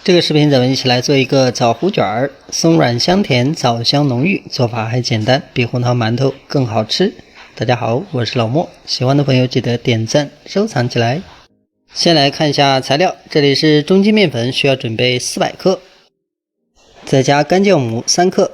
这个视频咱们一起来做一个枣糊卷儿，松软香甜，枣香浓郁，做法还简单，比红糖馒头更好吃。大家好，我是老莫，喜欢的朋友记得点赞收藏起来。先来看一下材料，这里是中筋面粉，需要准备400克，再加干酵母3克。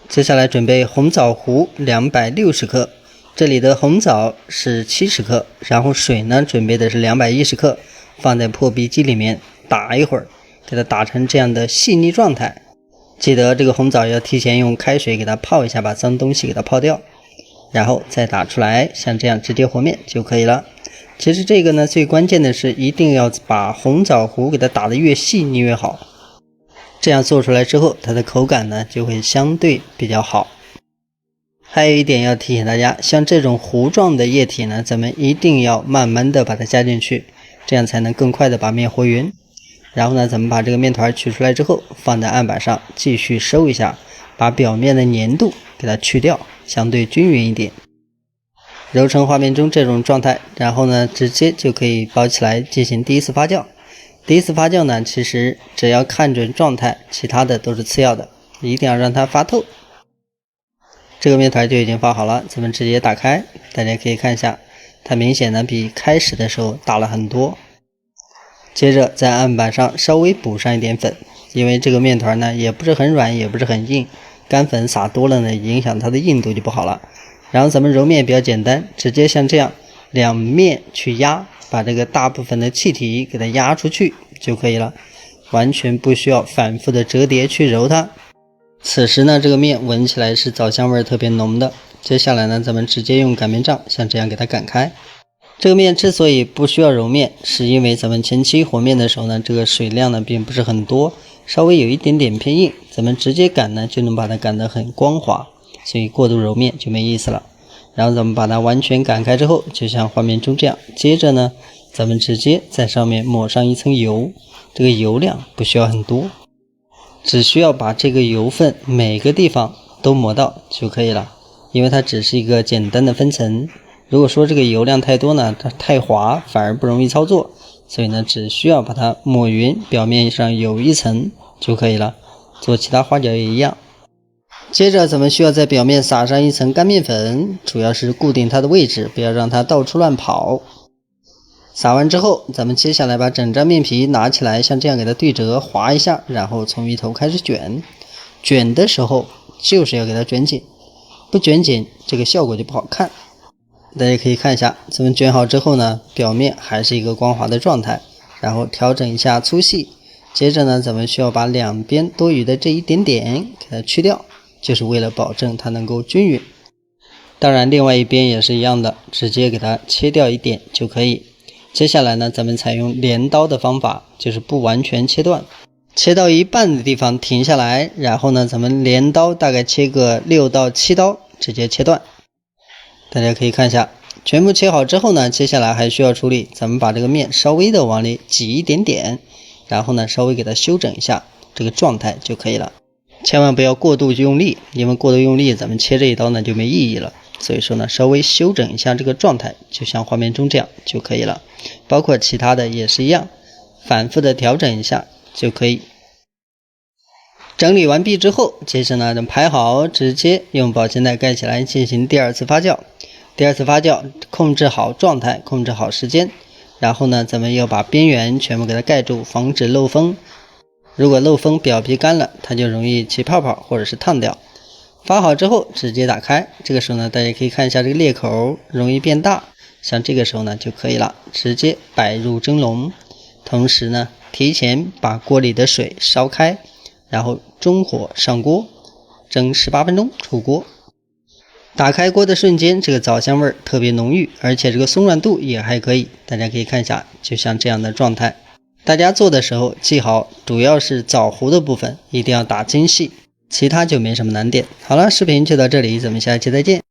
接下来准备红枣糊260克，这里的红枣是70克，然后水呢准备的是210克，放在破壁机里面打一会儿，给它打成这样的细腻状态。记得这个红枣要提前用开水给它泡一下，把脏东西给它泡掉，然后再打出来，像这样直接和面就可以了。其实这个呢，最关键的是一定要把红枣糊给它打得越细腻越好，这样做出来之后，它的口感呢就会相对比较好。还有一点要提醒大家，像这种糊状的液体呢，咱们一定要慢慢的把它加进去，这样才能更快的把面和匀。然后呢，咱们把这个面团取出来之后，放在案板上继续收一下，把表面的粘度给它去掉，相对均匀一点，揉成画面中这种状态。然后呢，直接就可以包起来进行第一次发酵。第一次发酵呢，其实只要看准状态，其他的都是次要的，一定要让它发透。这个面团就已经发好了，咱们直接打开，大家可以看一下，它明显呢比开始的时候大了很多。接着在案板上稍微补上一点粉，因为这个面团呢也不是很软也不是很硬，干粉撒多了呢影响它的硬度就不好了。然后咱们揉面比较简单，直接像这样两面去压，把这个大部分的气体给它压出去就可以了，完全不需要反复的折叠去揉它。此时呢，这个面闻起来是枣香味特别浓的。接下来呢，咱们直接用擀面杖像这样给它擀开。这个面之所以不需要揉面，是因为咱们前期和面的时候呢，这个水量呢并不是很多，稍微有一点点偏硬，咱们直接擀呢就能把它擀得很光滑，所以过度揉面就没意思了。然后咱们把它完全擀开之后，就像画面中这样，接着呢，咱们直接在上面抹上一层油，这个油量不需要很多，只需要把这个油分每个地方都抹到就可以了，因为它只是一个简单的分层。如果说这个油量太多呢，它太滑反而不容易操作，所以呢只需要把它抹匀，表面上有一层就可以了。做其他花饺也一样。接着咱们需要在表面撒上一层干面粉，主要是固定它的位置，不要让它到处乱跑。撒完之后，咱们接下来把整张面皮拿起来，像这样给它对折划一下，然后从一头开始卷。卷的时候就是要给它卷紧，不卷紧这个效果就不好看。大家可以看一下，咱们卷好之后呢，表面还是一个光滑的状态，然后调整一下粗细。接着呢，咱们需要把两边多余的这一点点给它去掉，就是为了保证它能够均匀。当然另外一边也是一样的，直接给它切掉一点就可以。接下来呢，咱们采用镰刀的方法，就是不完全切断，切到一半的地方停下来，然后呢，咱们镰刀大概切个6到7刀，直接切断。大家可以看一下，全部切好之后呢，接下来还需要处理，咱们把这个面稍微的往里挤一点点，然后呢，稍微给它修整一下，这个状态就可以了。千万不要过度用力，因为过度用力，咱们切这一刀呢就没意义了。所以说呢，稍微修整一下这个状态，就像画面中这样就可以了。包括其他的也是一样，反复的调整一下就可以。整理完毕之后，接着呢排好，直接用保鲜袋盖起来进行第二次发酵。第二次发酵控制好状态，控制好时间，然后呢咱们要把边缘全部给它盖住，防止漏风。如果漏风表皮干了，它就容易起泡泡或者是烫掉。发好之后直接打开，这个时候呢大家可以看一下这个裂口容易变大，像这个时候呢就可以了，直接摆入蒸笼。同时呢提前把锅里的水烧开，然后中火上锅蒸18分钟出锅。打开锅的瞬间，这个枣香味特别浓郁，而且这个松软度也还可以，大家可以看一下，就像这样的状态。大家做的时候记好，主要是枣糊的部分一定要打精细，其他就没什么难点。好了，视频就到这里，咱们下期再见。